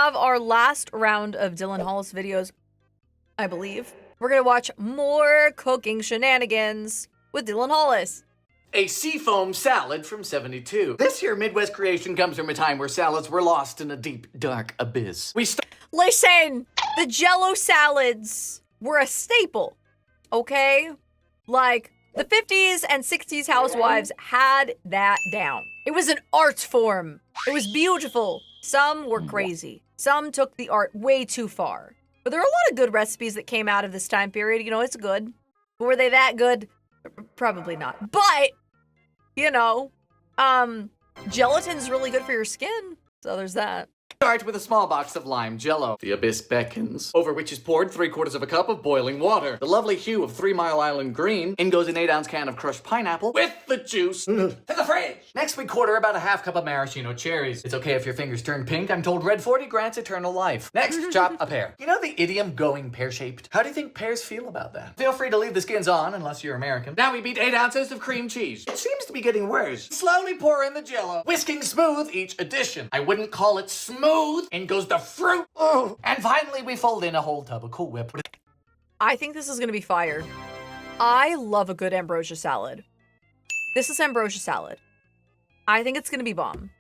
have our last round of Dylan Hollis videos, I believe. We're gonna watch more cooking shenanigans with Dylan Hollis. A Seafoam salad from '72. This here Midwest creation comes from a time where salads were lost in a deep, dark abyss. Listen, the Jell-O salads were a staple, okay? Like, the 50s and 60s housewives had that down. It was an art form. It was beautiful. Some were crazy. Some took the art way too far. But there are a lot of good recipes that came out of this time period. You know, it's good. But were they that good? Probably not. But, you know, gelatin's really good for your skin. So there's that. Start with a small box of lime jello. The abyss beckons, over which is poured 3/4 of a cup of boiling water. The lovely hue of 3 Mile Island green. In goes an 8-ounce can of crushed pineapple with the juice to the fridge. Next we quarter about a half cup of maraschino cherries. It's okay if your fingers turn pink. I'm told red 40 grants eternal life. Next, chop a pear. You know the idiom going pear-shaped? How do you think pears feel about that? Feel free to leave the skins on unless you're American. Now we beat 8 ounces of cream cheese. It seems to be getting worse. Slowly pour in the jello, whisking smooth each addition. I wouldn't call it smooth. In goes the fruit. Oh. And finally, we fold in a whole tub of Cool Whip. I think this is gonna be fire. I love a good ambrosia salad. This is ambrosia salad. I think it's gonna be bomb.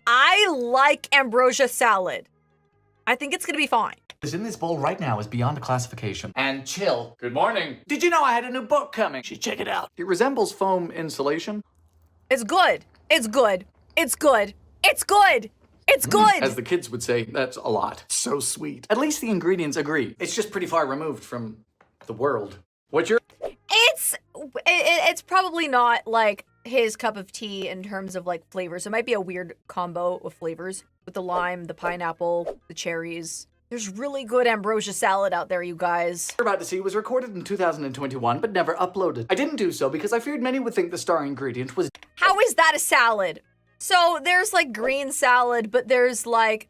I like ambrosia salad. I think it's gonna be fine. What's in this bowl right now is beyond classification. And chill. Good morning. Did you know I had a new book coming? You should check it out. It resembles foam insulation. It's good. It's good. It's good. It's good. It's good! As the kids would say, that's a lot. So sweet. At least the ingredients agree. It's just pretty far removed from the world. What's your... It's probably not, like, his cup of tea in terms of, like, flavors. It might be a weird combo of flavors with the lime, the pineapple, the cherries. There's really good ambrosia salad out there, you guys. What you're about to see was recorded in 2021, but never uploaded. I didn't do so because I feared many would think the star ingredient was... How is that a salad? So there's like green salad, but there's the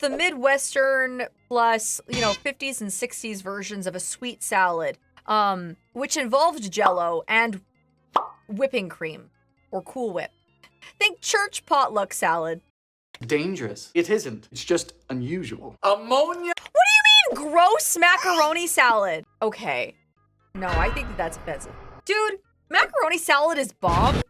Midwestern plus, you know, 50s and 60s versions of a sweet salad, which involved Jell-O and whipping cream or Cool Whip. Think church potluck salad. Dangerous. It isn't. It's just unusual. Ammonia. What do you mean gross macaroni salad? Okay. No, I think that's offensive. Dude, macaroni salad is bomb.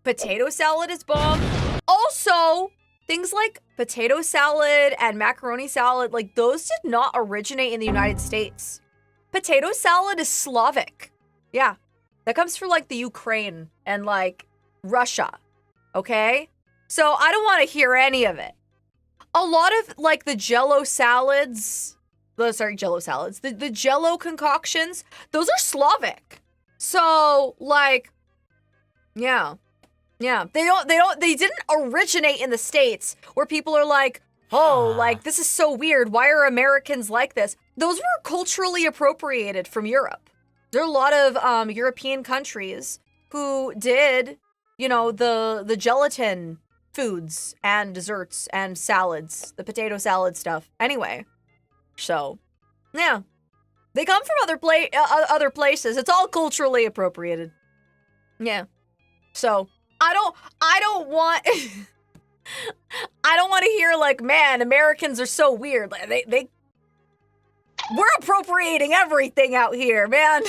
Potato salad is bomb. Also, things like potato salad and macaroni salad, like those did not originate in the United States. Potato salad is Slavic. Yeah, that comes from like the Ukraine and like Russia, okay? So I don't want to hear any of it. A lot of like the Jell-O salads, Jell-O salads, the Jell-O concoctions, those are Slavic. So like, yeah. Yeah, they didn't originate in the States where people are like, oh, like, this is so weird. Why are Americans like this? Those were culturally appropriated from Europe. There are a lot of European countries who did, you know, the gelatin foods and desserts and salads, the potato salad stuff. Anyway, so, yeah. They come from other places. It's all culturally appropriated. Yeah. So... I don't want I don't want to hear like, man, Americans are so weird. Like, we're appropriating everything out here, man.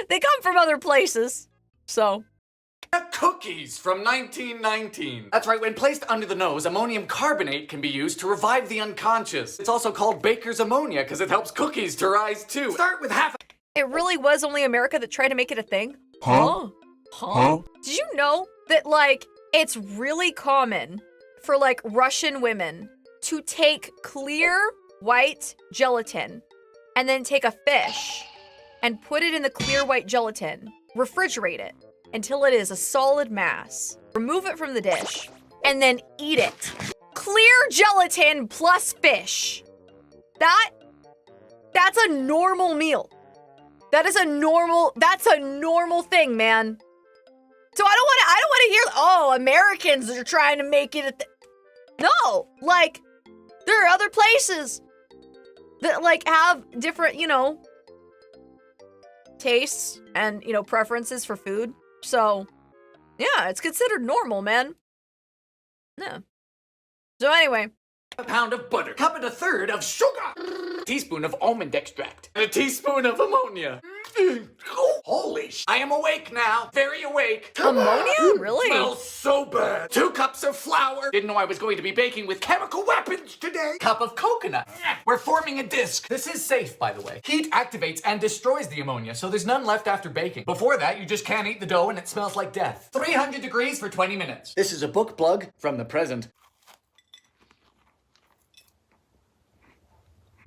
They come from other places. So cookies from 1919. That's right, when placed under the nose, ammonium carbonate can be used to revive the unconscious. It's also called baker's ammonia because it helps cookies to rise too. Start with half. It really was only America that tried to make it a thing? Huh? Did you know that, like, it's really common for, like, Russian women to take clear white gelatin and then take a fish and put it in the clear white gelatin, refrigerate it until it is a solid mass, remove it from the dish, and then eat it. Clear gelatin plus fish. That's a normal meal. That's a normal thing, man. So I don't want to hear, oh, Americans are trying to make it no, like, there are other places that, like, have different, you know, tastes and, you know, preferences for food. So, yeah, it's considered normal, man. Yeah. So anyway, a pound of butter, cup and a third of sugar, teaspoon of almond extract, and a teaspoon of ammonia. Holy sh! I am awake now, very awake. Ammonia? Really? Smells so bad. 2 cups of flour. Didn't know I was going to be baking with chemical weapons today. Cup of coconut. We're forming a disc. This is safe, by the way. Heat activates and destroys the ammonia, so there's none left after baking. Before that, you just can't eat the dough and it smells like death. 300 degrees for 20 minutes. This is a book plug from the present.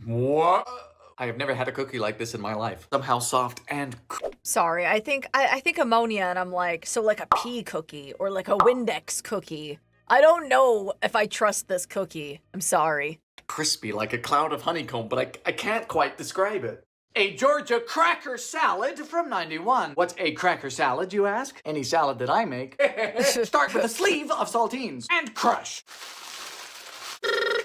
What? I have never had a cookie like this in my life. Somehow soft and Sorry, I think ammonia, and I'm like, so like a pea cookie or like a Windex cookie. I don't know if I trust this cookie. I'm sorry. crispy like a cloud of honeycomb, but I can't quite describe it. A Georgia cracker salad from 91. What's a cracker salad, you ask? Any salad that I make. Start with a sleeve of saltines and crush.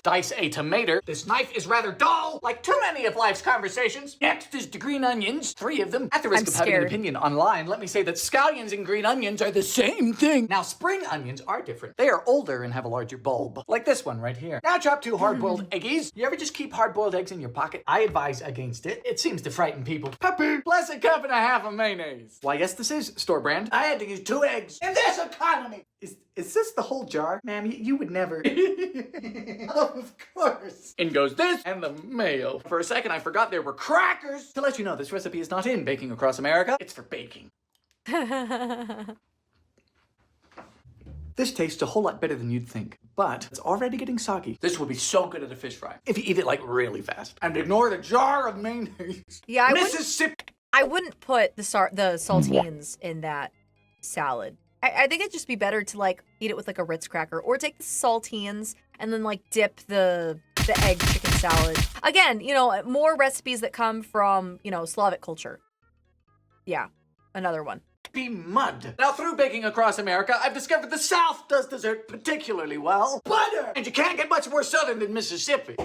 Dice a tomato. This knife is rather dull, like too many of life's conversations. Next is the green onions, 3 of them. At the risk of having an opinion online, let me say that scallions and green onions are the same thing. Now, spring onions are different. They are older and have a larger bulb, like this one right here. Now chop 2 hard-boiled eggies. You ever just keep hard-boiled eggs in your pocket? I advise against it. It seems to frighten people. Puppy, plus a cup and a half of mayonnaise. Why, yes, this is store brand. I had to use 2 eggs in this economy. Is this the whole jar? Ma'am, you would never. Of course. In goes this and the mayo. For a second, I forgot there were crackers. To let you know, this recipe is not in Baking Across America. It's for baking. This tastes a whole lot better than you'd think, but it's already getting soggy. This would be so good at a fish fry if you eat it like really fast. And ignore the jar of mayonnaise. Yeah, Mississippi. I wouldn't put the saltines in that salad. I think it'd just be better to like eat it with like a Ritz cracker, or take the saltines and then like dip the egg chicken salad. Again, you know, more recipes that come from, you know, Slavic culture. Yeah, another one. Be mud. Now, through Baking Across America, I've discovered the South does dessert particularly well. Butter! And you can't get much more southern than Mississippi.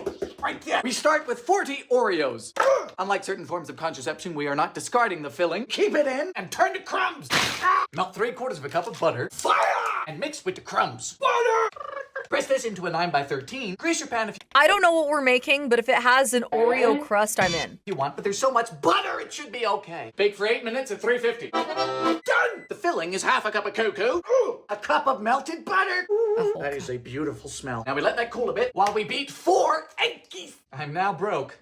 Right there. We start with 40 Oreos. Unlike certain forms of contraception, we are not discarding the filling. Keep it in and turn to crumbs. Melt 3/4 of a cup of butter. Fire! And mix with the crumbs. Butter! Press this into a 9x13. Grease your pan if I don't know what we're making, but if it has an Oreo crust, I'm in. you want, but there's so much butter, it should be okay. Bake for 8 minutes at 350. Done! The filling is half a cup of cocoa, a cup of melted butter. That is a beautiful smell. Now we let that cool a bit while we beat 4 eggies. I'm now broke.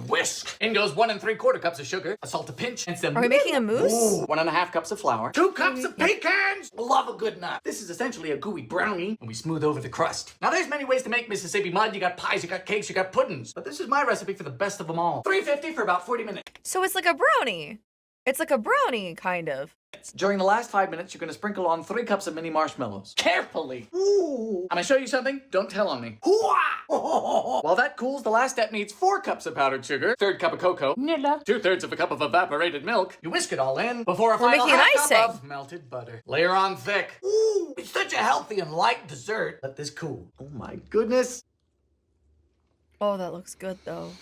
Whisk. In goes 1 3/4 cups of sugar, a salt to pinch, and some. Are we making a mousse? 1 1/2 cups of flour, 2 cups of pecans. Love a good nut. This is essentially a gooey brownie, and we smooth over the crust. Now there's many ways to make Mississippi mud. You got pies, you got cakes, you got puddings. But this is my recipe for the best of them all. 350 for about 40 minutes. So it's like a brownie. It's like a brownie, kind of. During the last 5 minutes, you're gonna sprinkle on 3 cups of mini marshmallows. Carefully. Ooh. I'm gonna show you something. Don't tell on me. While that cools, the last step needs 4 cups of powdered sugar, 1/3 cup of cocoa, 2/3 of a cup of evaporated milk. You whisk it all in before a final making an half icing. cup of melted butter. Layer on thick. Ooh, it's such a healthy and light dessert. Let this cool. Oh my goodness. Oh, that looks good, though.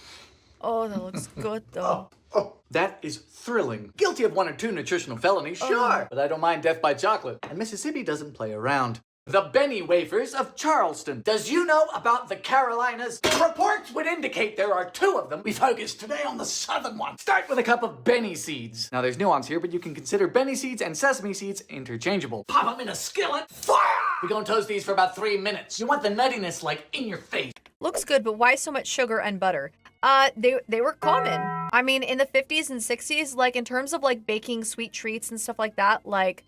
Oh, that looks good, though. Oh, that is thrilling. Guilty of 1 or 2 nutritional felonies, sure. But I don't mind death by chocolate. And Mississippi doesn't play around. The Benny wafers of Charleston. Does you know about the Carolinas? Reports would indicate there are 2 of them. We focus today on the southern one. Start with a cup of Benny seeds. Now there's nuance here, but you can consider Benny seeds and sesame seeds interchangeable. Pop them in a skillet. Fire! We're gonna toast these for about 3 minutes. You want the nuttiness like in your face. Looks good, but why so much sugar and butter? They were common. I mean, in the 50s and 60s, like in terms of like baking sweet treats and stuff like that, like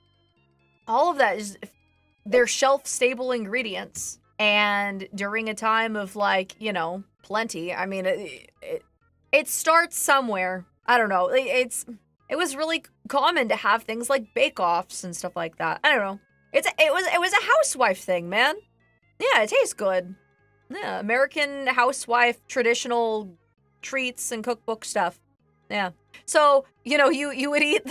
all of that is, they're shelf-stable ingredients. And during a time of like, you know, plenty, I mean, it starts somewhere. I don't know. It was really common to have things like bake-offs and stuff like that. I don't know. It was a housewife thing, man. Yeah, it tastes good. Yeah, American housewife traditional treats and cookbook stuff. Yeah. So, you know, you would eat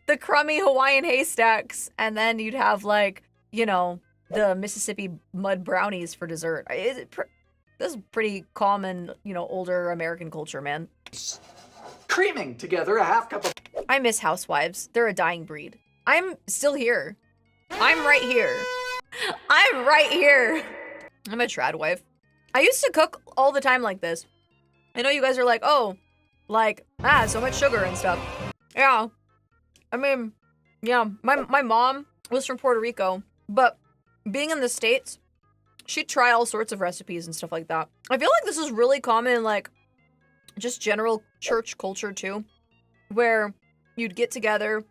the crummy Hawaiian haystacks, and then you'd have like, you know, the Mississippi mud brownies for dessert. This is pretty common, you know, older American culture, man. Creaming together a 1/2 cup of... I miss housewives. They're a dying breed. I'm still here. I'm right here. I'm right here. I'm a trad wife. I used to cook all the time like this. I know you guys are like, oh, like, so much sugar and stuff. Yeah. I mean, yeah, my mom was from Puerto Rico, but being in the States, she'd try all sorts of recipes and stuff like that. I feel like this is really common in, like, just general church culture, too, where you'd get together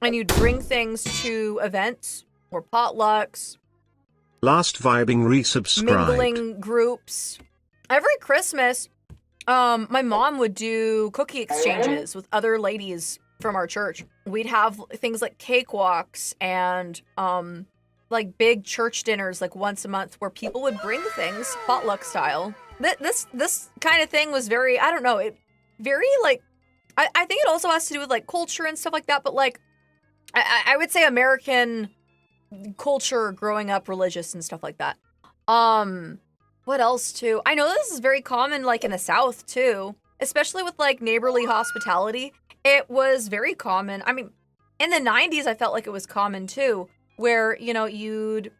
and you'd bring things to events or potlucks. Last vibing resubscribed. Mingling groups. Every Christmas, my mom would do cookie exchanges with other ladies from our church. We'd have things like cakewalks and like big church dinners like once a month where people would bring things potluck style. This kind of thing was very, I don't know, it very like, I think it also has to do with like culture and stuff like that, but like I would say American culture growing up religious and stuff like that. What else too? I know this is very common like in the South too, especially with like neighborly hospitality. It was very common. I mean, in the 90s, I felt like it was common too, where, you know, you'd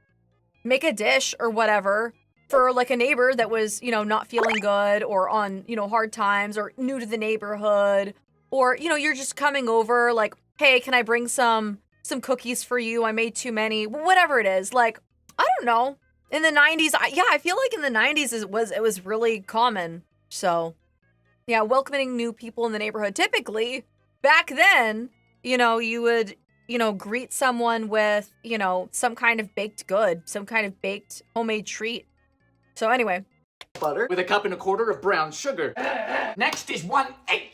make a dish or whatever for like a neighbor that was, you know, not feeling good or on, you know, hard times or new to the neighborhood, or, you know, you're just coming over like, hey, can I bring some cookies for you? I made too many, whatever it is. Like, I don't know. In the 90s, I feel like in the 90s it was really common. So, yeah, welcoming new people in the neighborhood. Typically, back then, you know, you would, you know, greet someone with, you know, some kind of baked good, some kind of baked homemade treat. So anyway. Butter with a cup and a quarter of brown sugar. Next is 1 egg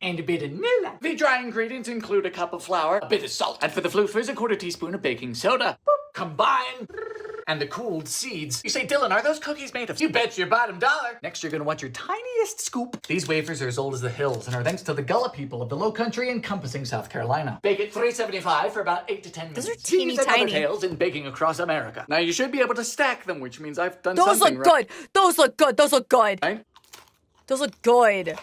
and a bit of vanilla. The dry ingredients include a cup of flour, a bit of salt, and for the floofers, a quarter teaspoon of baking soda. Combine. And the cooled seeds. You say, Dylan, are those cookies made of? You bet your bottom dollar. Next, you're gonna want your tiniest scoop. These wafers are as old as the hills and are thanks to the Gullah people of the Low Country encompassing South Carolina. Bake at 375 for about 8 to 10 minutes. Those are teeny These and tiny. other tales in baking across America. Now, you should be able to stack them, which means I've done Those something look good. Those look good. Those look good. right. Those look good.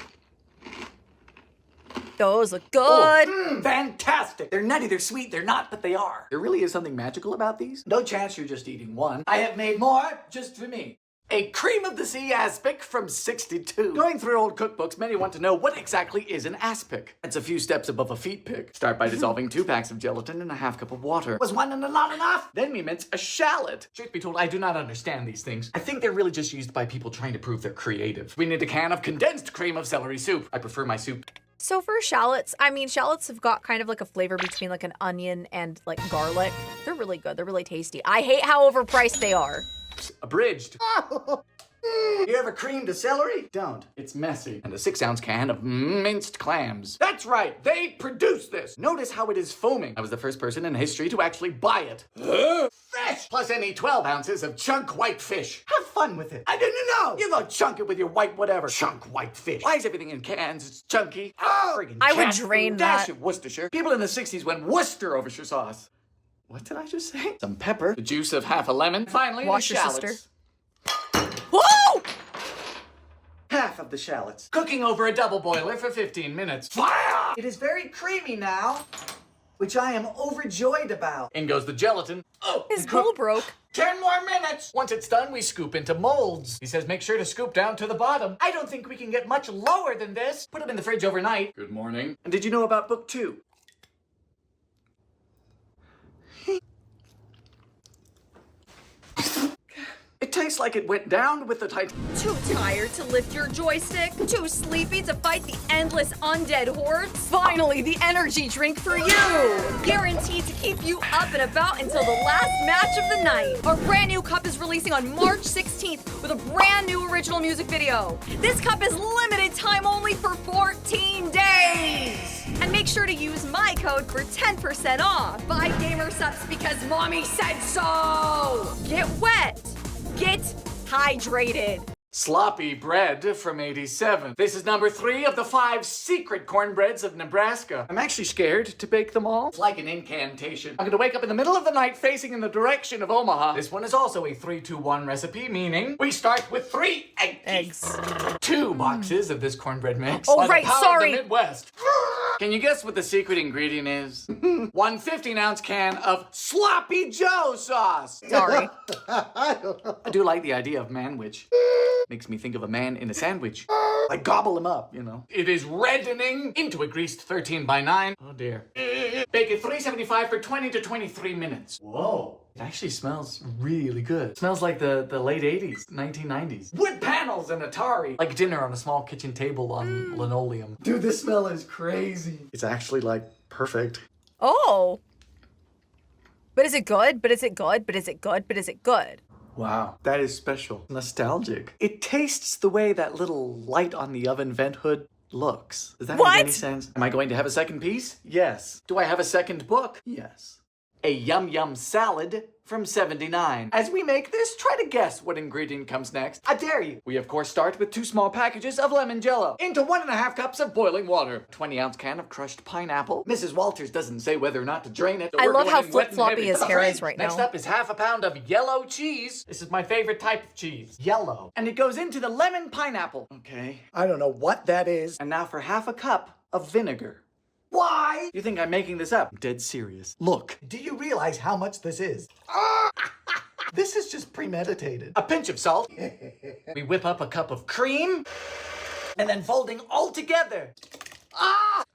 Those look good. Oh, fantastic! They're nutty, they're sweet, they're not, but they are. There really is something magical about these. No chance you're just eating one. I have made more just for me. A cream of the sea aspic from 62. Going through old cookbooks, many want to know what exactly is an aspic. It's a few steps above a feet pick. Start by dissolving 2 packs of gelatin in a half cup of water. Was 1 and a lot enough? Then we mince a shallot. Truth be told, I do not understand these things. I think they're really just used by people trying to prove they're creative. We need a can of condensed cream of celery soup. I prefer my soup. So for shallots, I mean, shallots have got kind of like a flavor between like an onion and like garlic. They're really good. They're really tasty. I hate how overpriced they are. Abridged. You ever creamed a celery? Don't. It's messy. And a 6-ounce can of minced clams. That's right. They produce this. Notice how it is foaming. I was the first person in history to actually buy it. Fish! Plus any 12 ounces of chunk white fish. Have fun with it. I didn't know. You go chunk it with your white whatever. Chunk white fish. Why is everything in cans? It's chunky. Friggin' I would cat drain food. that. Dash of Worcestershire. People in the 60s went Worcester over your sauce. What did I just say? Some pepper. The juice of half a lemon. Finally, Wash the your shallots. sister. Whoa! Half of the shallots. Cooking over a double boiler for 15 minutes. Fire! It is very creamy now, which I am overjoyed about. In goes the gelatin. Oh, His bowl broke. 10 more minutes. Once it's done, we scoop into molds. He says make sure to scoop down to the bottom. I don't think we can get much lower than this. Put them in the fridge overnight. Good morning. And did you know about book 2? It tastes like it went down with the tight. Too tired to lift your joystick? Too sleepy to fight the endless undead hordes? Finally, the energy drink for you! Guaranteed to keep you up and about until the last match of the night. Our brand new cup is releasing on March 16th with a brand new original music video. This cup is limited time only for 14 days! And make sure to use my code for 10% off. Buy Gamersupps because mommy said so! Get wet! Get hydrated. Sloppy bread from 87. This is number 3 of the 5 secret cornbreads of Nebraska. I'm actually scared to bake them all. It's like an incantation. I'm gonna wake up in the middle of the night facing in the direction of Omaha. This one is also a 3-2-1 recipe, meaning we start with 3 eggs. 2 boxes of this cornbread mix. Oh, By the right, power of sorry. the Midwest. Can you guess what the secret ingredient is? 1 15-ounce can of Sloppy Joe sauce. Sorry. I do like the idea of manwich. Makes me think of a man in a sandwich. I gobble him up, you know. It is reddening into a greased 13 by 9. Oh dear. Bake at 375 for 20 to 23 minutes. Whoa. It actually smells really good. It smells like the late 80s, 1990s. Wood panels and Atari. Like dinner on a small kitchen table on linoleum. Dude, this smell is crazy. It's actually like perfect. Oh. But is it good? But is it good? But is it good? But is it good? Wow, that is special. Nostalgic. It tastes the way that little light on the oven vent hood looks. Does that make any sense? Am I going to have a second piece? Yes. Do I have a second book? Yes. A yum yum salad from 79. As we make this, try to guess what ingredient comes next. I dare you. We of course start with 2 small packages of lemon jello into 1.5 cups of boiling water. 20-ounce can of crushed pineapple. Mrs. Walters doesn't say whether or not to drain it. So I we're love going how in wet and flip-floppy heavy. his hair is right now. Next up is 1/2 pound of yellow cheese. This is my favorite type of cheese. Yellow. And it goes into the lemon pineapple. Okay. I don't know what that is. And now for 1/2 cup of vinegar. Why? You think I'm making this up? I'm dead serious. Look, do you realize how much this is? This is just premeditated. A pinch of salt. We whip up a cup of cream. And then folding all together.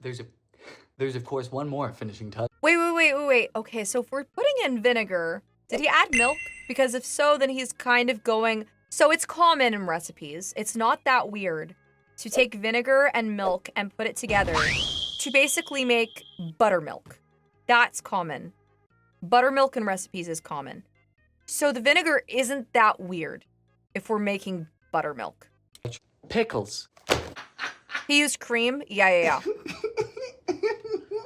There's of course one more finishing touch. Wait. Okay, so if we're putting in vinegar, did he add milk? Because if so, then he's kind of going... So it's common in recipes. It's not that weird to take vinegar and milk and put it together to basically make buttermilk. That's common. Buttermilk in recipes is common. So the vinegar isn't that weird if we're making buttermilk. Pickles. He used cream? Yeah.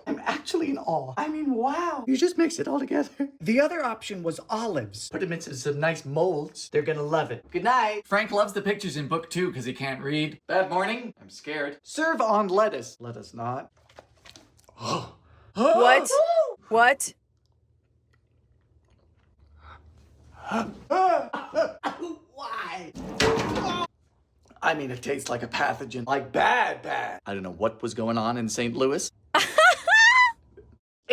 I'm actually in awe. I mean, wow. You just mix it all together. The other option was olives. Put them into some nice molds. They're gonna love it. Good night. Frank loves the pictures in book 2 because he can't read. Bad morning. I'm scared. Serve on lettuce. Let us not. What? What? Why? I mean, it tastes like a pathogen. Like bad. I don't know what was going on in St. Louis.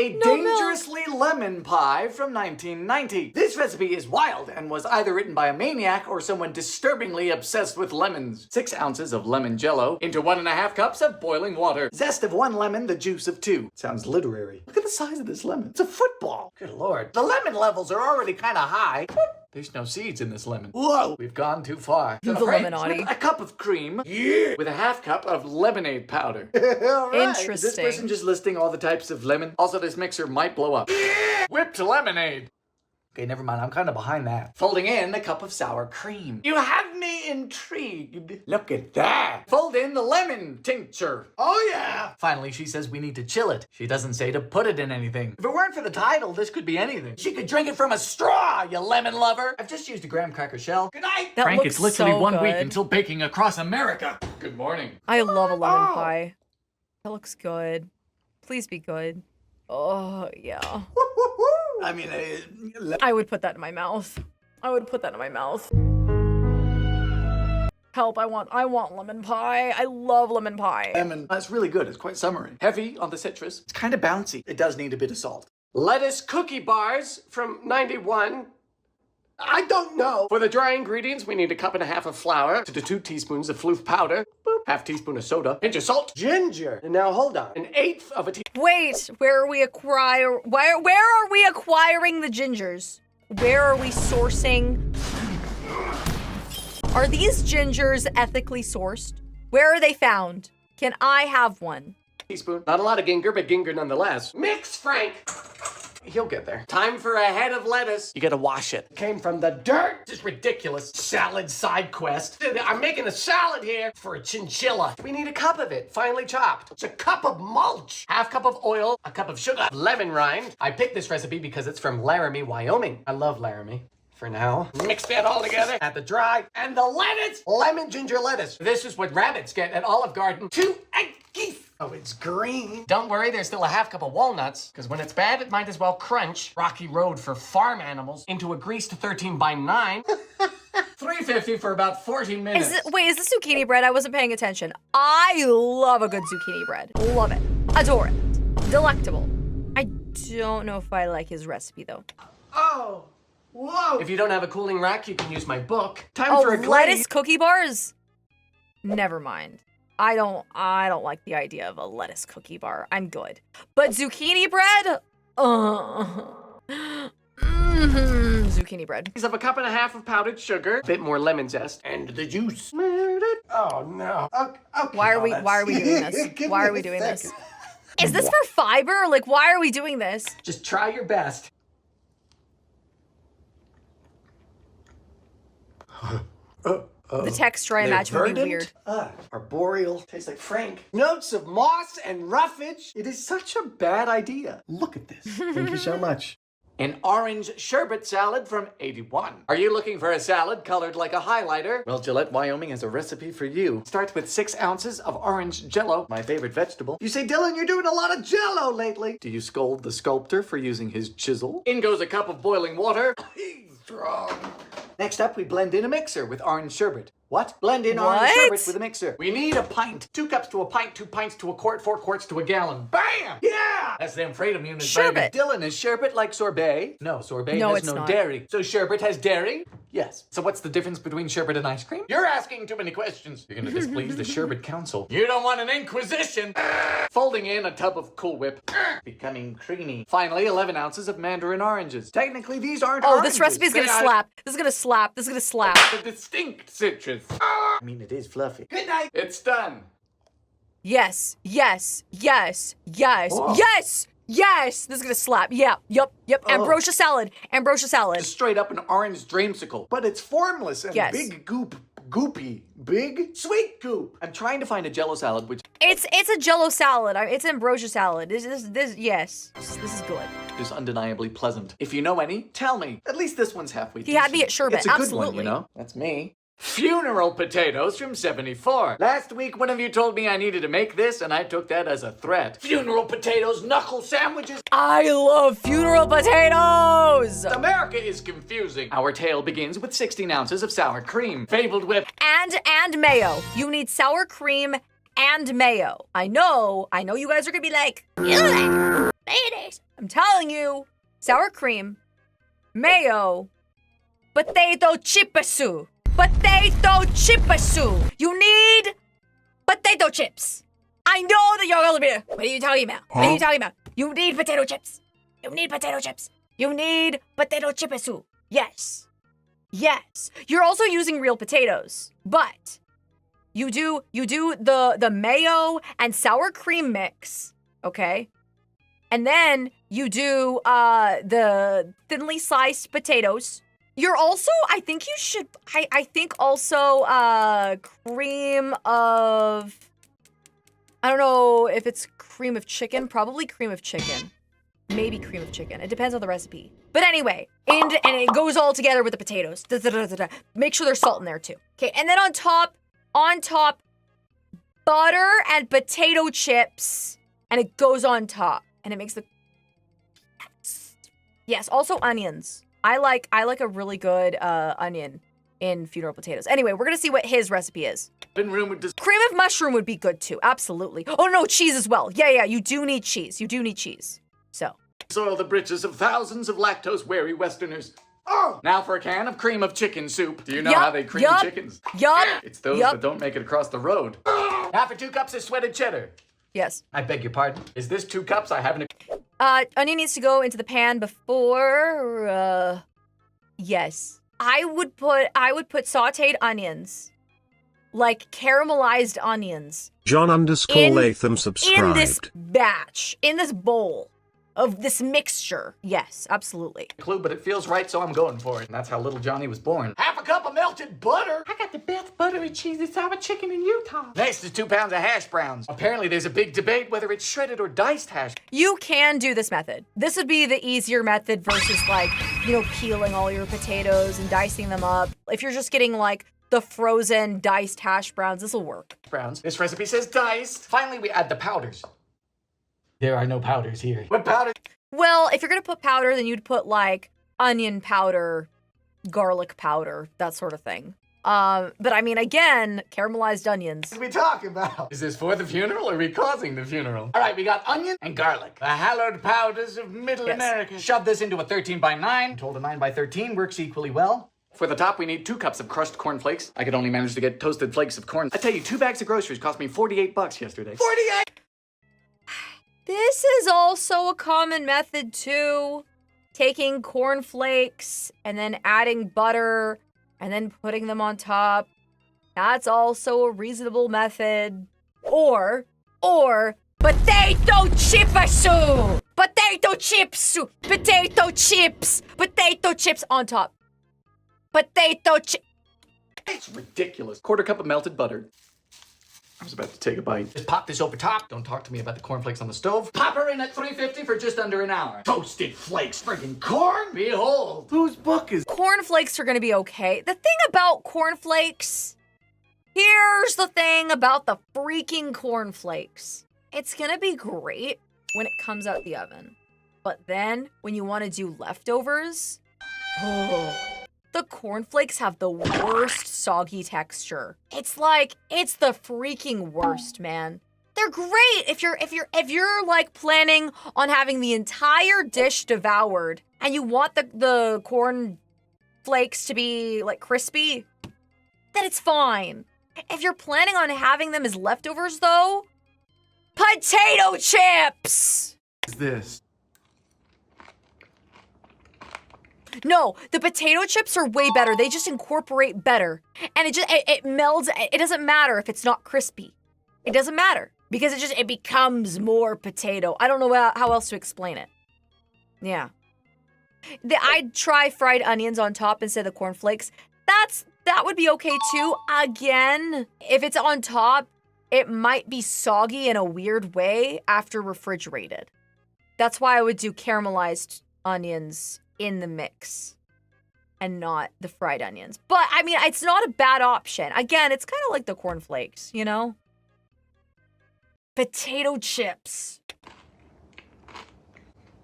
A dangerously lemon pie from 1990. This recipe is wild and was either written by a maniac or someone disturbingly obsessed with lemons. 6 ounces of lemon jello into 1.5 cups of boiling water. Zest of 1 lemon, the juice of 2. Sounds literary. Look at the size of this lemon. It's a football. Good lord. The lemon levels are already kind of high. There's no seeds in this lemon. Whoa! We've gone too far. The Lemonade. A cup of cream. Yeah. With a 1/2 cup of lemonade powder. All right. Interesting. Is this person just listing all the types of lemon? Also, this mixer might blow up. Yeah. Whipped lemonade. Okay, never mind. I'm kind of behind that. Folding in a cup of sour cream. You have me intrigued. Look at that. Fold in the lemon tincture. Oh, yeah. Finally, she says we need to chill it. She doesn't say to put it in anything. If it weren't for the title, this could be anything. She could drink it from a straw, you lemon lover. I've just used a graham cracker shell. Good night. That Frank, looks it's literally so 1 week good. until baking across America. Good morning. I love a lemon pie. That looks good. Please be good. Oh, yeah. I mean, I would put that in my mouth. Help, I want lemon pie. I love lemon pie. lemon. That's really good. It's quite summery. Heavy on the citrus. It's kind of bouncy. It does need a bit of salt. Lettuce cookie bars from 91. I don't know. For the dry ingredients, we need 1.5 cups of flour to 2 teaspoons of floof powder, boop, 1/2 teaspoon of soda, pinch of salt, ginger. And now hold on. 1/8 of a teaspoon. Wait, where are we acquiring the gingers? Where are we sourcing? Are these gingers ethically sourced? Where are they found? Can I have one? Teaspoon. Not a lot of ginger, but ginger nonetheless. Mix, Frank. He'll get there. Time for a head of lettuce. You gotta wash it. Came from the dirt. This is ridiculous. Salad side quest. I'm making a salad here for a chinchilla. We need 1 cup of it, finely chopped. It's a cup of mulch. 1/2 cup of oil, 1 cup of sugar, lemon rind. I picked this recipe because it's from Laramie, Wyoming. I love Laramie. For now, mix that all together. Add the dry and the lettuce. Lemon ginger lettuce. This is what rabbits get at Olive Garden. 2 egg geese. Oh, it's green. Don't worry, there's still 1/2 cup of walnuts, because when it's bad, it might as well crunch. Rocky road for farm animals into a greased 13 by 9. $3.50 for about 40 minutes. Is this zucchini bread? I wasn't paying attention. I love a good zucchini bread. Love it. Adore it. Delectable. I don't know if I like his recipe, though. Oh, Whoa! If you don't have a cooling rack, you can use my book. Time Oh, for a lettuce cookie bars? Never mind. I don't like the idea of a lettuce cookie bar. I'm good. But zucchini bread? Zucchini bread. Of a cup and a half of powdered sugar, a bit more lemon zest, and the juice. Oh no. Okay, Why are we doing this? Why are we doing this? Is this for fiber? Like, why are we doing this? Just try your best. The texture I imagine would be weird. Arboreal. Tastes like Frank. Notes of moss and roughage. It is such a bad idea. Look at this. Thank you so much. An orange sherbet salad from 81. Are you looking for a salad colored like a highlighter? Well, Gillette, Wyoming has a recipe for you. Starts with 6 ounces of orange Jell-O, my favorite vegetable. You say, Dylan, you're doing a lot of Jell-O lately. Do you scold the sculptor for using his chisel? In goes a cup of boiling water. He's strong. Next up, we blend in a mixer with orange sherbet. What? Blend in orange sherbet with a mixer. We need a pint. 2 cups to a pint, 2 pints to a quart, 4 quarts to a gallon. Bam! Yeah! That's them Freedom Unit. Sherbet. Dylan, is sherbet like sorbet? No, sorbet No, has it's no not. dairy. So sherbet has dairy? Yes. So what's the difference between sherbet and ice cream? You're asking too many questions. You're gonna displease the sherbet council. You don't want an inquisition. Folding in a tub of Cool Whip. Becoming creamy. Finally, 11 ounces of mandarin oranges. Technically, these aren't oranges. This recipe is gonna slap. This is gonna slap. This is gonna slap. The distinct citrus. I mean, it is fluffy. Good night. It's done. Yes, yes, yes, yes, yes, yes. This is gonna slap. Yeah, yep. Ambrosia salad. Ambrosia salad. Just straight up an orange dreamsicle. But it's formless and Yes. big goopy. Big sweet goop. I'm trying to find a Jell-O salad which It's a Jell-O salad. It's ambrosia salad. Yes. This is good. is undeniably pleasant. If you know any, tell me. At least this one's halfway He had me at sherbet. It's a good Absolutely. one, you know? That's me. Funeral potatoes from 74. Last week, one of you told me I needed to make this, and I took that as a threat. Funeral potatoes, knuckle sandwiches. I love funeral potatoes. America is confusing. Our tale begins with 16 ounces of sour cream, fabled with And mayo. You need sour cream and mayo. I know you guys are gonna be like, "Ew, ladies." I'm telling you, sour cream, mayo, potato chipasu. Potato chipasu. You need potato chips. I know that you're gonna be, what are you talking about? What are you talking about? You need potato chips. You need potato chips. You need potato chipasu. Yes. You're also using real potatoes, but you do the mayo and sour cream mix, okay? And then you do the thinly sliced potatoes. You're also, I think also cream of, I don't know if it's cream of chicken, probably cream of chicken. Maybe cream of chicken. It depends on the recipe. But anyway, and it goes all together with the potatoes. Make sure there's salt in there too. Okay, and then on top, butter and potato chips, and it goes on top, and it makes the, yes, also onions. I like a really good onion in funeral potatoes. Anyway, we're gonna see what his recipe is. been rumored to Cream of mushroom would be good too, absolutely. Oh no, cheese as well. Yeah, you do need cheese. So. soil the britches of thousands of lactose-wary Westerners. Oh! Now for a can of cream of chicken soup. Do you know how they cream chickens? It's those that don't make it across the road. Half of 2 cups of sweated cheddar. Yes. I beg your pardon? Is this 2 cups? I haven't... Onion needs to go into the pan before, yes. I would put sauteed onions, like caramelized onions. John_Latham In subscribed. this batch, in this bowl of this mixture. Yes, absolutely. clue, but it feels right, so I'm going for it. And that's how little Johnny was born. Half a cup of melted butter. I got the best buttery cheesy sour chicken in Utah. Next is 2 pounds of hash browns. Apparently, there's a big debate whether it's shredded or diced hash. You can do this method. This would be the easier method versus like, peeling all your potatoes and dicing them up. If you're just getting like the frozen diced hash browns, this will work. Browns. This recipe says diced. Finally, we add the powders. There are no powders here. What powder? Well, if you're gonna put powder, then you'd put like onion powder, garlic powder, that sort of thing. But I mean, again, caramelized onions. What are we talking about? Is this for the funeral or are we causing the funeral? All right, we got onion and garlic. The hallowed powders of Middle Yes. America. Shove this into a 13 by 9. I'm told a 9 by 13 works equally well. For the top, we need 2 cups of crushed cornflakes. I could only manage to get toasted flakes of corn. I tell you, 2 bags of groceries cost me $48 yesterday. 48! This is also a common method too. Taking cornflakes and then adding butter and then putting them on top. That's also a reasonable method. Or potato chips. Potato chips. Potato chips. Potato chips on top. Potato chip. It's ridiculous. 1/4 cup of melted butter. I was about to take a bite. Just pop this over top. Don't talk to me about the cornflakes on the stove. Pop her in at 350 for just under an hour. Toasted flakes, friggin' corn. Behold. Whose book is Cornflakes are gonna be okay. The thing about cornflakes, here's the thing about the freaking cornflakes. It's gonna be great when it comes out the oven. But then when you wanna do leftovers, the cornflakes have the worst soggy texture. It's the freaking worst, man. They're great if you're like planning on having the entire dish devoured and you want the corn flakes to be like crispy, then it's fine. If you're planning on having them as leftovers though, potato chips! this? No, the potato chips are way better. They just incorporate better. And it melds. It doesn't matter if it's not crispy. It doesn't matter because it becomes more potato. I don't know how else to explain it. Yeah. I'd try fried onions on top instead of cornflakes. That would be okay too. Again, if it's on top, it might be soggy in a weird way after refrigerated. That's why I would do caramelized onions in the mix and not the fried onions. But I mean, it's not a bad option. Again, it's kind of like the cornflakes, you know? Potato chips.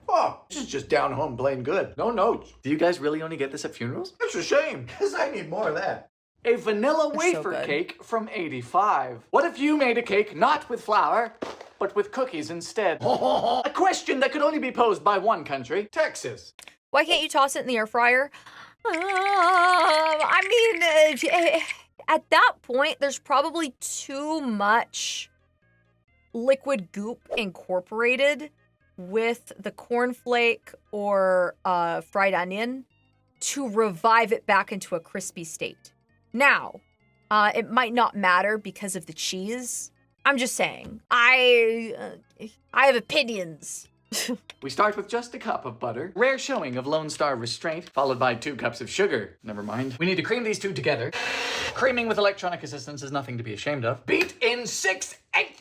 Oh, this is just down home plain good. No notes. Do you guys really only get this at funerals? It's a shame, because I need more of that. A vanilla They're so wafer good. cake from 85. What if you made a cake not with flour, but with cookies instead? A question that could only be posed by one country, Texas. Why can't you toss it in the air fryer? I mean, at that point, there's probably too much liquid goop incorporated with the cornflake or fried onion to revive it back into a crispy state. Now, it might not matter because of the cheese. I'm just saying, I have opinions. We start with just a cup of butter, rare showing of Lone Star restraint, followed by 2 cups of sugar. Never mind. We need to cream these 2 together. Creaming with electronic assistance is nothing to be ashamed of. Beat in 6 eggs.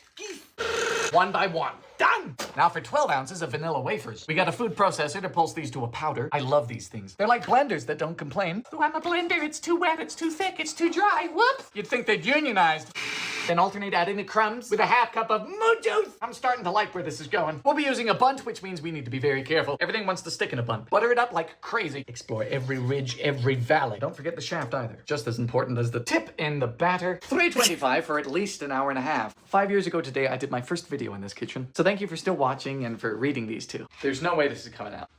1 by 1. Done! Now for 12 ounces of vanilla wafers. We got a food processor to pulse these to a powder. I love these things. They're like blenders that don't complain. Oh, I'm a blender. It's too wet. It's too thick. It's too dry. Whoops! You'd think they'd unionized. Then alternate adding the crumbs with a half cup of moo juice. I'm starting to like where this is going. We'll be using a bundt, which means we need to be very careful. Everything wants to stick in a bundt. Butter it up like crazy. Explore every ridge, every valley. Don't forget the shaft either. Just as important as the tip in the batter. 325 for at least an hour and a half. 5 years ago today, I did my first video in this kitchen. So thank you for still watching and for reading these 2. There's no way this is coming out.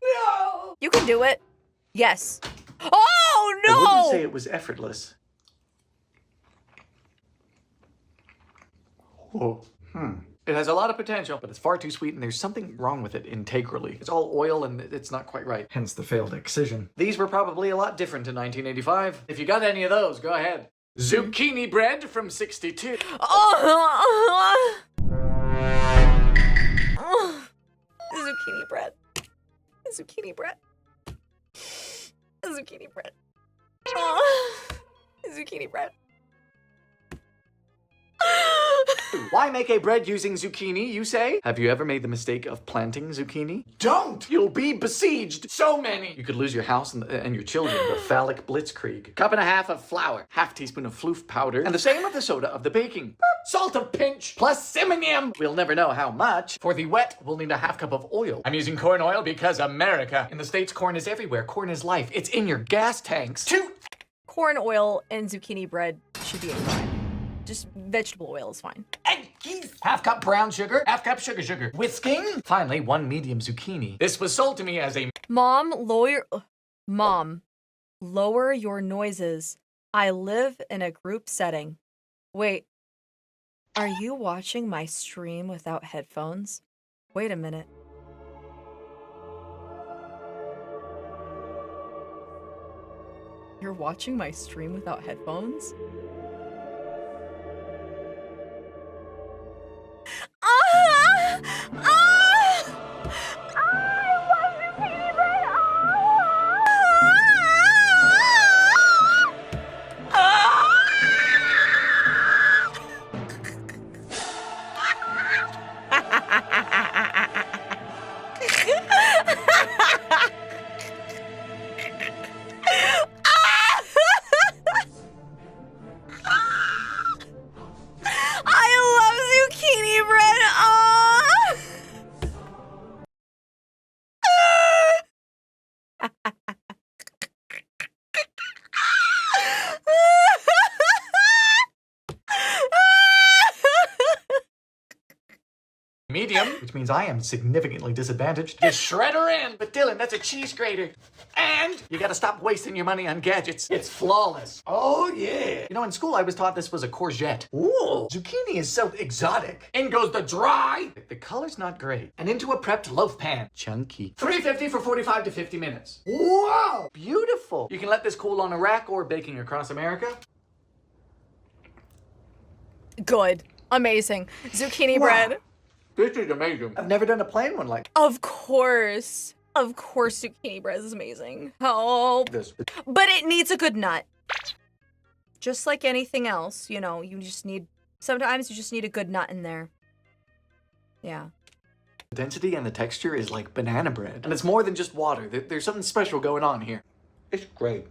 No! You can do it. Yes. Oh, no! I wouldn't say it was effortless. Oh, It has a lot of potential, but it's far too sweet and there's something wrong with it integrally. It's all oil and it's not quite right. Hence the failed excision. These were probably a lot different in 1985. If you got any of those, go ahead. Zucchini bread from 62. Oh, zucchini bread. Zucchini bread. Zucchini bread. Oh, zucchini bread. Why make a bread using zucchini, you say? Have you ever made the mistake of planting zucchini? don't! You'll be besieged. So many. You could lose your house and your children. The phallic blitzkrieg. 1.5 cups of flour. 1/2 teaspoon of floof powder. And the same of the soda of the baking. Salt of pinch. Plus simonium. We'll never know how much. For the wet, we'll need a 1/2 cup of oil. I'm using corn oil because America. In the States, corn is everywhere. Corn is life. It's in your gas tanks. 2 corn oil and zucchini bread should be fine. Just vegetable oil is fine. Half cup brown sugar, half cup sugar. Whisking. Finally, 1 medium zucchini. This was sold to me as a Mom, lower your noises. I live in a group setting. Wait, are you watching my stream without headphones? Wait a minute. You're watching my stream without headphones? medium, which means I am significantly disadvantaged. You shred her in. But Dylan, that's a cheese grater. And you gotta stop wasting your money on gadgets. It's flawless. Oh, yeah. You know, in school I was taught this was a courgette. Ooh. Zucchini is so exotic. In goes the dry. The color's not great. And into a prepped loaf pan. Chunky. $3.50 for 45 to 50 minutes. Wow. Beautiful. You can let this cool on a rack or baking across America. Good. Amazing. Zucchini bread. This is amazing. I've never done a plain one like Of course. Of course zucchini bread is amazing. Oh. this. But it needs a good nut. Just like anything else, you know, sometimes you just need a good nut in there. Yeah. The density and the texture is like banana bread. And it's more than just water. There's something special going on here. It's great.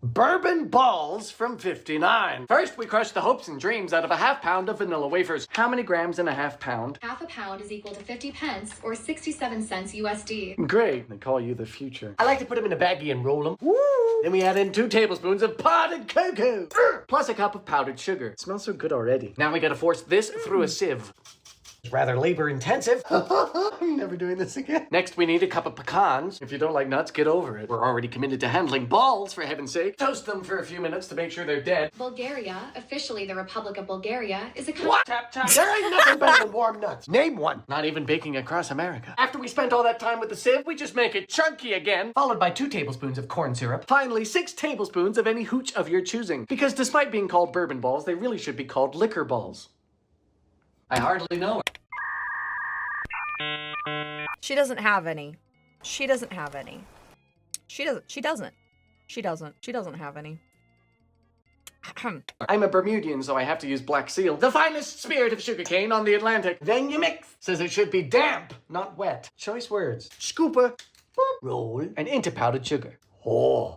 Bourbon balls from 59. First, we crushed the hopes and dreams out of a ½ pound of vanilla wafers. How many grams in a ½ pound? Half a pound is equal to 50 pence or 67 cents USD. Great. They call you the future. I like to put them in a baggie and roll them. Woo! Then we add in 2 tablespoons of powdered cocoa. Plus a cup of powdered sugar. It smells so good already. Now we gotta force this through a sieve. It's rather labor intensive. I'm never doing this again. Next, we need a cup of pecans. If you don't like nuts, get over it. We're already committed to handling balls, for heaven's sake. Toast them for a few minutes to make sure they're dead. Bulgaria, officially the Republic of Bulgaria, is a country. What? Tap, tap. There ain't nothing better than warm nuts. Name one. Not even baking across America. After we spent all that time with the sieve, we just make it chunky again, followed by 2 tablespoons of corn syrup. Finally, 6 tablespoons of any hooch of your choosing. Because despite being called bourbon balls, they really should be called liquor balls. I hardly know it. She doesn't have any. She doesn't have any. She doesn't have any. I'm a Bermudian, so I have to use black seal. The finest spirit of sugarcane on the Atlantic. Then you mix. Says it should be damp, not wet. Choice words. Scooper, boop, roll, and into powdered sugar. Oh.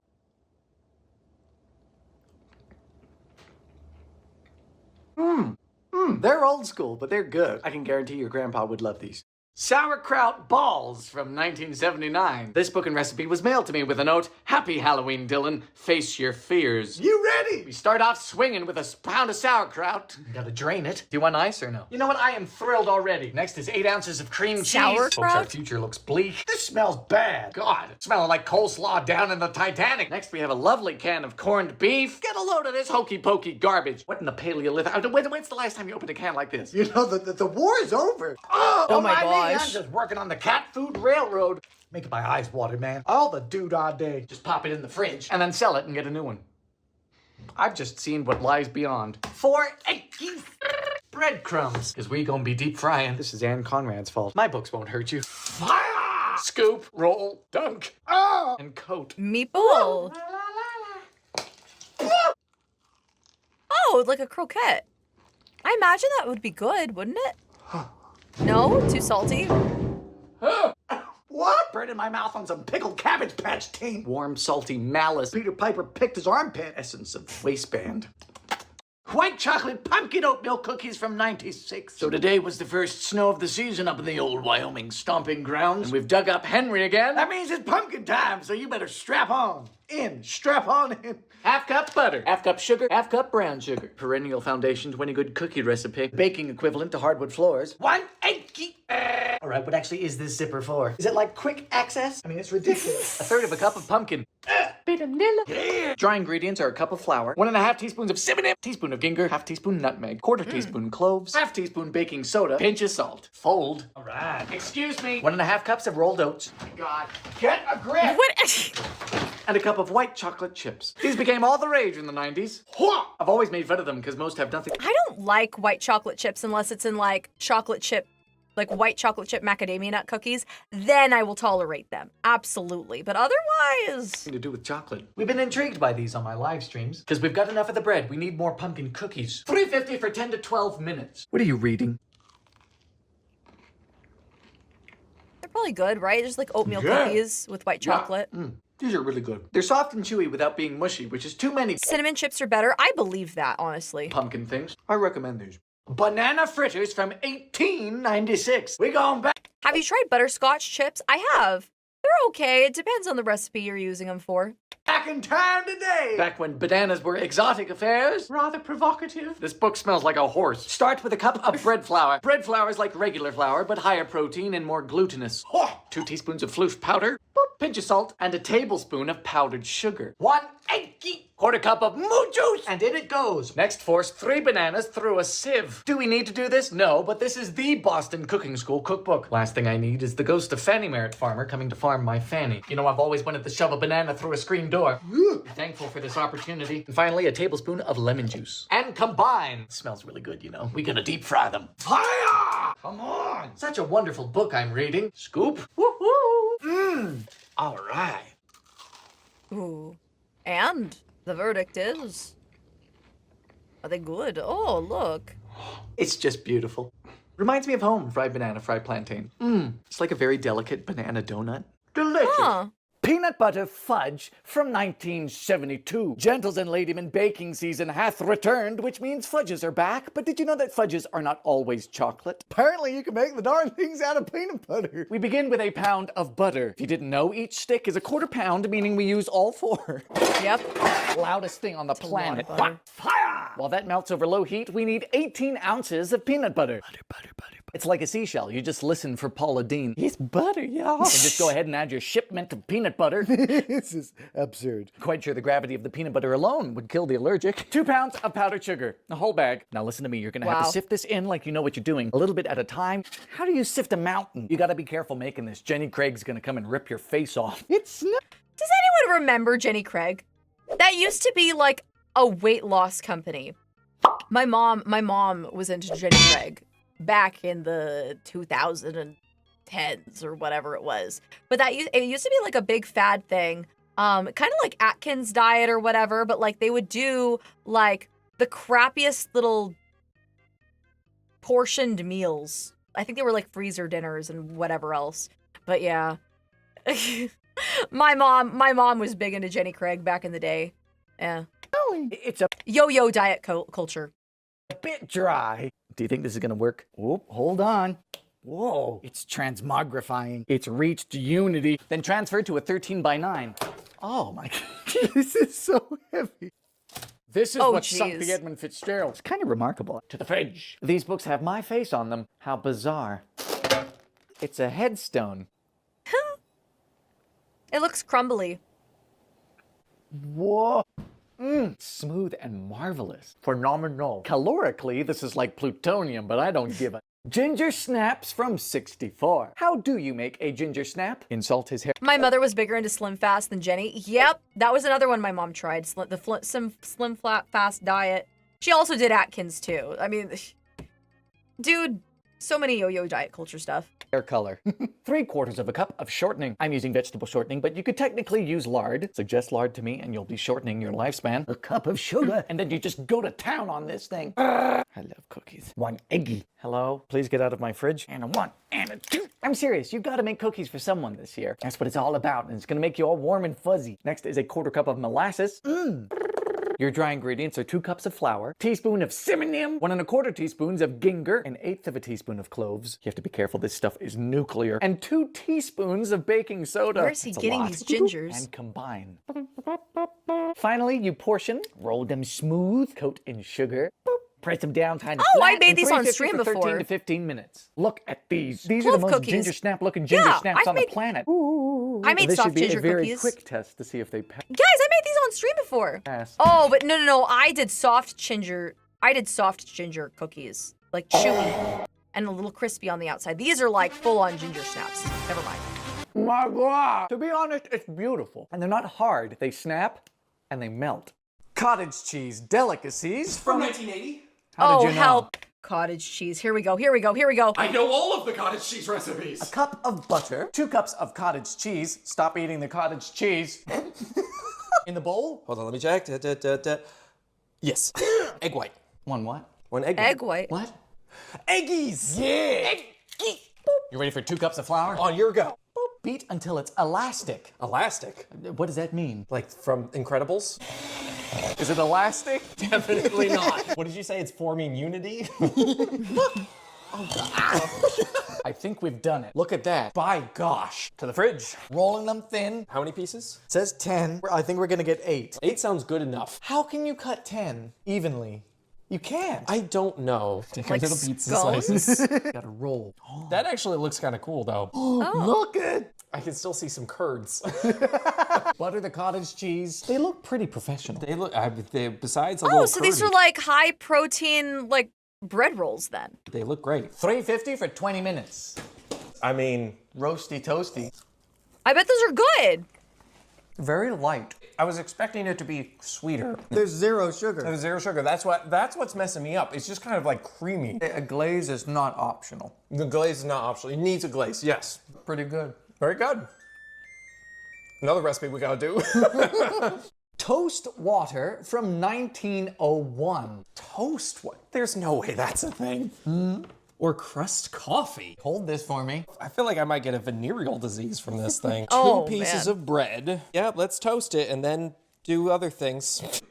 They're old school, but they're good. I can guarantee your grandpa would love these. Sauerkraut balls from 1979. This book and recipe was mailed to me with a note, "Happy Halloween, Dylan. Face your fears." You ready? We start off swinging with a pound of sauerkraut. You gotta drain it. Do you want ice or no? You know what? I am thrilled already. Next is 8 ounces of cream cheese. Sauerkraut? Folks, our future looks bleak. This smells bad. God, smelling like coleslaw down in the Titanic. Next, we have a lovely can of corned beef. Get a load of this hokey pokey garbage. What in the Paleolithic? When's the last time you opened a can like this? You know, the war is over. Oh my knee, gosh. I'm just working on the cat food railroad. Making my eyes water, man. All the doodah day. Just pop it in the fridge and then sell it and get a new one. I've just seen what lies beyond. 4 breadcrumbs. Because we gonna be deep frying. This is Anne Conrad's fault. My books won't hurt you. Fire! Scoop, roll, dunk, and coat. Meatball. Oh, like a croquette. I imagine that would be good, wouldn't it? No? Too salty? What? Burning my mouth on some pickled Cabbage Patch tea. Warm, salty malice. Peter Piper picked his armpit. Essence of waistband. White chocolate pumpkin oatmeal cookies from 96. So today was the first snow of the season up in the old Wyoming stomping grounds. And we've dug up Henry again. That means it's pumpkin time, so you better strap on in. Strap on in. Half cup butter. Half cup sugar. Half cup brown sugar. Perennial foundation to any good cookie recipe. Baking equivalent to hardwood floors. 1 egg. All right, what actually is this zipper for? Is it like quick access? I mean, it's ridiculous. A third of a cup of pumpkin. Dry ingredients are a cup of flour, 1.5 teaspoons of cinnamon, teaspoon of ginger, half teaspoon nutmeg, quarter teaspoon cloves, half teaspoon baking soda, pinch of salt. Fold. All right. Excuse me. 1.5 cups of rolled oats. God, get a grip. What? And a cup of white chocolate chips. These became all the rage in the 90s. I've always made fun of them because most have nothing. I don't like white chocolate chips unless it's in like chocolate chip, like white chocolate chip macadamia nut cookies. Then I will tolerate them. Absolutely. But otherwise... To do with chocolate. We've been intrigued by these on my live streams because we've got enough of the bread. We need more pumpkin cookies. $3.50 for 10 to 12 minutes. What are you reading? They're probably good, right? Just like oatmeal cookies with white chocolate. These are really good. They're soft and chewy without being mushy, which is too many Cinnamon chips are better. I believe that, honestly. pumpkin things. I recommend these. Banana fritters from 1896. We going back. Have you tried butterscotch chips? I have. They're okay. It depends on the recipe you're using them for. Back in time today. Back when bananas were exotic affairs. Rather provocative. This book smells like a horse. Start with a cup of bread flour. Bread flour is like regular flour, but higher protein and more glutinous. 2 teaspoons of floof powder. Pinch of salt and a tablespoon of powdered sugar. 1 egg. Quarter cup of moo juice. And in it goes. Next, force 3 bananas through a sieve. Do we need to do this? No, but this is the Boston Cooking School cookbook. Last thing I need is the ghost of Fanny Merritt Farmer coming to farm my Fanny. You know, I've always wanted to shove a banana through a screen door. Thankful for this opportunity. And finally, a tablespoon of lemon juice. And combine. Smells really good, you know. We're gonna deep fry them. Fire! Come on! Such a wonderful book I'm reading. Scoop. Woohoo! All right. Ooh. And the verdict is... Are they good? Oh, look. It's just beautiful. Reminds me of home, fried banana, fried plantain. It's like a very delicate banana donut. Delicious. Huh. Peanut butter fudge from 1972. Gentles and ladymen, baking season hath returned, which means fudges are back. But did you know that fudges are not always chocolate? Apparently you can make the darn things out of peanut butter. We begin with a pound of butter. If you didn't know, each stick is a quarter pound, meaning we use all 4. Yep. Loudest thing on the planet. butter. Fire! While that melts over low heat, we need 18 ounces of peanut butter. Butter. It's like a seashell. You just listen for Paula Deen. It's butter, y'all. And just go ahead and add your shipment of peanut butter. This is absurd. Quite sure the gravity of the peanut butter alone would kill the allergic. 2 pounds of powdered sugar. A whole bag. Now listen to me. You're gonna have Wow. to sift this in like you know what you're doing. A little bit at a time. How do you sift a mountain? You gotta be careful making this. Jenny Craig's gonna come and rip your face off. It's not. Does anyone remember Jenny Craig? That used to be like a weight loss company. My mom was into Jenny Craig back in the 2010s or whatever it was. But it used to be like a big fad thing. Kind of like Atkins diet or whatever, but like they would do like the crappiest little portioned meals. I think they were like freezer dinners and whatever else. But yeah. My mom was big into Jenny Craig back in the day. Yeah. It's a Yo-yo diet culture. bit dry. Do you think this is gonna work? Oh, hold on. Whoa, it's transmogrifying. It's reached unity. Then transferred to a 13:9. Oh my God, this is so heavy. This is Oh, what sunk jeez. the Edmund Fitzgerald. It's kind of remarkable. To the fridge. These books have my face on them. How bizarre. It's a headstone. It looks crumbly. Whoa. Smooth and marvelous. Phenomenal. Calorically, this is like plutonium, but I don't give a. Ginger snaps from 64. How do you make a ginger snap? Insult his hair. My mother was bigger into Slim Fast than Jenny. Yep, that was another one my mom tried. Slim Flat Fast diet. She also did Atkins too. I mean, dude, so many yo-yo diet culture stuff. Hair color. 3/4 of a cup of shortening. I'm using vegetable shortening, but you could technically use lard. Suggest lard to me and you'll be shortening your lifespan. A cup of sugar. And then you just go to town on this thing. I love cookies. 1 eggy. Hello? Please get out of my fridge. And a 1 and a 2. I'm serious. You've got to make cookies for someone this year. That's what it's all about. And it's going to make you all warm and fuzzy. Next is a 1/4 cup of molasses. Your dry ingredients are 2 cups of flour, teaspoon of cinnamon, 1 1/4 teaspoons of ginger, 1/8 of a teaspoon of cloves. You have to be careful, this stuff is nuclear. And 2 teaspoons of baking soda. Where is he That's a getting lot. these gingers? And combine. Finally, you portion, roll them smooth, coat in sugar. Press them down kind of Oh, I flat, made and these on 350 stream for 13 before. to 15 minutes. Look at these. These are Clove the most cookies. ginger snap looking ginger Yeah, snaps I've on the made- planet. I made This soft should be ginger a very cookies. quick test to see if they pass. Guys, I made these on stream before. Oh, but no. I did soft ginger cookies. Like chewy and a little crispy on the outside. These are like full-on ginger snaps. Never mind. My God! To be honest, it's beautiful. And they're not hard. They snap and they melt. Cottage cheese delicacies From 1980. How did you know? Help. Cottage cheese. Here we go. I know all of the cottage cheese recipes. A cup of butter, 2 cups of cottage cheese. Stop eating the cottage cheese. In the bowl? Hold on, let me check. Yes. Egg white. 1 what? 1 egg. Egg white. What? Eggies! Yeah! You ready for 2 cups of flour? On your go. Beat until it's elastic. Elastic. What does that mean? Like from Incredibles? Is it elastic? Definitely not. What did you say? It's forming unity? I think we've done it. Look at that. By gosh. To the fridge. Rolling them thin. How many pieces? It says 10. I think we're gonna get 8. 8 sounds good enough. How can you cut 10 evenly? You can't. I don't know. Like scones? Gotta roll. That actually looks kind of cool though. Look at. I can still see some curds. Butter the cottage cheese. They look pretty professional. They look, besides a little Oh, so these curdy, are like high protein, like bread rolls then. they look great. $3.50 for 20 minutes. I mean, Roasty toasty. I bet those are good. Very light. I was expecting it to be sweeter. There's 0 sugar. There's 0 sugar. That's what's messing me up. It's just kind of like creamy. A glaze is not optional. The glaze is not optional. It needs a glaze, yes. Pretty good. Very good. Another recipe we gotta do. Toast water from 1901. Toast what? There's no way that's a thing. Or crust coffee. Hold this for me. I feel like I might get a venereal disease from this thing. Oh, 2 pieces man. of bread. Yeah, let's toast it and then do other things.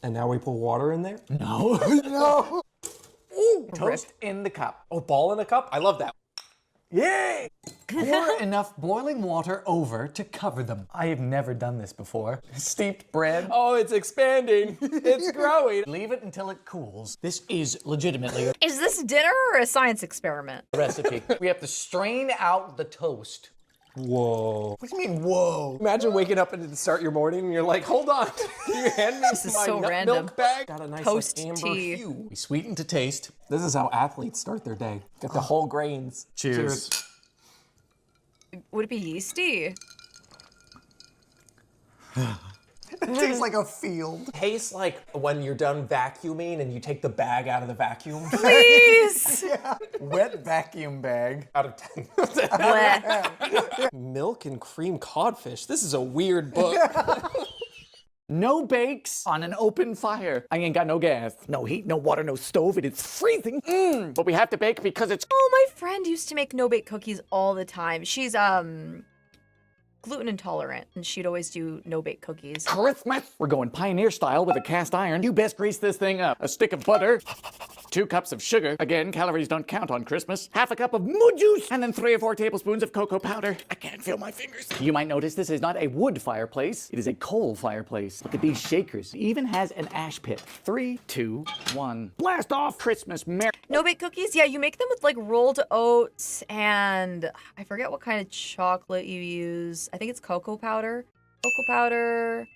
And now we put water in there? No. No. Ooh, toast in the cup. Oh, ball in a cup? I love that. Yay! Pour enough boiling water over to cover them. I have never done this before. Steeped bread. Oh, it's expanding. It's growing. Leave it until it cools. This is legitimately a Is this dinner or a science experiment? recipe. We have to strain out the toast. Whoa. What do you mean, whoa? Imagine waking up and to start your morning and you're like, hold on. Can you hand me is my so nut random. milk bag? Got a nice Toast like, amber tea. hue. We sweeten to taste. This is how athletes start their day. Get the whole grains. Cheers. Would it be yeasty? It tastes like a field. Tastes like when you're done vacuuming and you take the bag out of the vacuum. Please. Wet vacuum bag. Out of 10. Bleh. Milk and cream codfish. This is a weird book. No bakes on an open fire. I ain't got no gas. No heat, no water, no stove, and it's freezing. But we have to bake because it's Oh, my friend used to make no-bake cookies all the time. She's gluten intolerant, and she'd always do no-bake cookies. Christmas. We're going pioneer style with a cast iron. You best grease this thing up. A stick of butter, 2 cups of sugar. Again, calories don't count on Christmas. Half a cup of moo juice, and then 3 or 4 tablespoons of cocoa powder. I can't feel my fingers. You might notice this is not a wood fireplace. It is a coal fireplace. Look at these shakers. It even has an ash pit. 3, 2, 1. Blast off Christmas, Merry. No-bake cookies? Yeah, you make them with like rolled oats and I forget what kind of chocolate you use. I think it's cocoa powder, butter,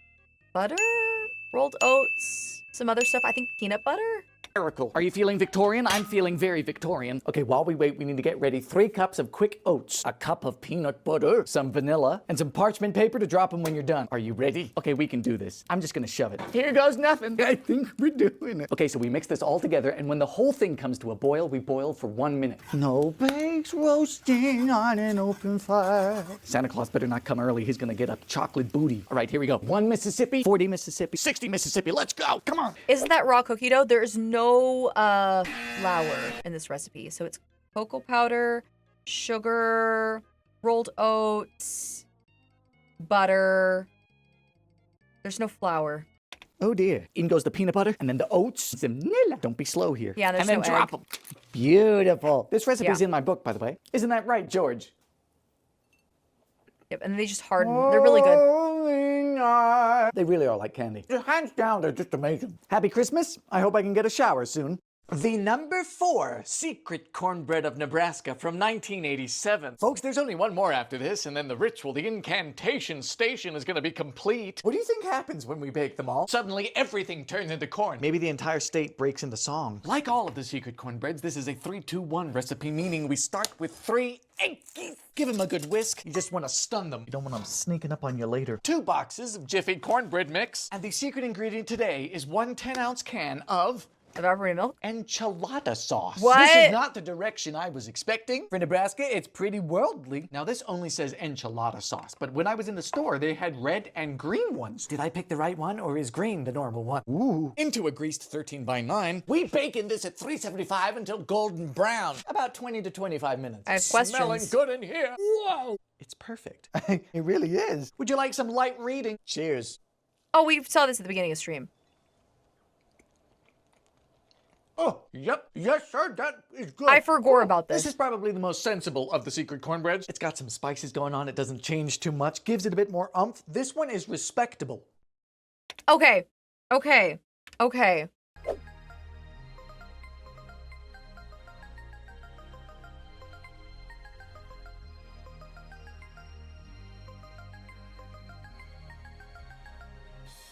rolled oats, some other stuff. I think peanut butter. Miracle. Are you feeling Victorian? I'm feeling very Victorian. Okay, while we wait, we need to get ready 3 cups of quick oats, a cup of peanut butter, some vanilla, and some parchment paper to drop them when you're done. Are you ready? Okay, we can do this. I'm just gonna shove it. Here goes nothing. I think we're doing it. Okay, so we mix this all together, and when the whole thing comes to a boil, we boil for 1 minute. No bakes roasting on an open fire. Santa Claus better not come early. He's gonna get a chocolate booty. All right, here we go. 1 Mississippi, 40 Mississippi, 60 Mississippi. Let's go. Come on. Isn't that raw cookie dough? There's no flour in this recipe. So it's cocoa powder, sugar, rolled oats, butter. There's no flour. Oh dear. In goes the peanut butter, and then the oats, vanilla. Don't be slow here. Yeah, there's and then no drop egg. them. Beautiful. This recipe's Yeah. in my book, by the way. Isn't that right, George? Yep, and they just harden. They're really good. They really are like candy. Hands down, they're just amazing. Happy Christmas. I hope I can get a shower soon. The number 4 secret cornbread of Nebraska from 1987. Folks, there's only one more after this, and then the ritual, the incantation station is gonna be complete. What do you think happens when we bake them all? Suddenly, everything turns into corn. Maybe the entire state breaks into song. Like all of the secret cornbreads, this is a 3-2-1 recipe, meaning we start with 3 eggs. Give them a good whisk. You just want to stun them. You don't want them sneaking up on you later. 2 boxes of Jiffy cornbread mix. And the secret ingredient today is 1 10-ounce can of Evaporated milk? enchilada sauce. What? This is not the direction I was expecting. For Nebraska, it's pretty worldly. Now, this only says enchilada sauce, but when I was in the store, they had red and green ones. Did I pick the right one, or is green the normal one? Ooh. Into a greased 13 by 9. We bake in this at 375 until golden brown. About 20 to 25 minutes. I have questions. Smelling good in here. Whoa. It's perfect. It really is. Would you like some light reading? Cheers. Oh, we saw this at the beginning of stream. Oh, yep. Yes, sir. That is good. I forgot about this. This is probably the most sensible of the secret cornbreads. It's got some spices going on. It doesn't change too much. Gives it a bit more oomph. This one is respectable. Okay. Okay. Okay.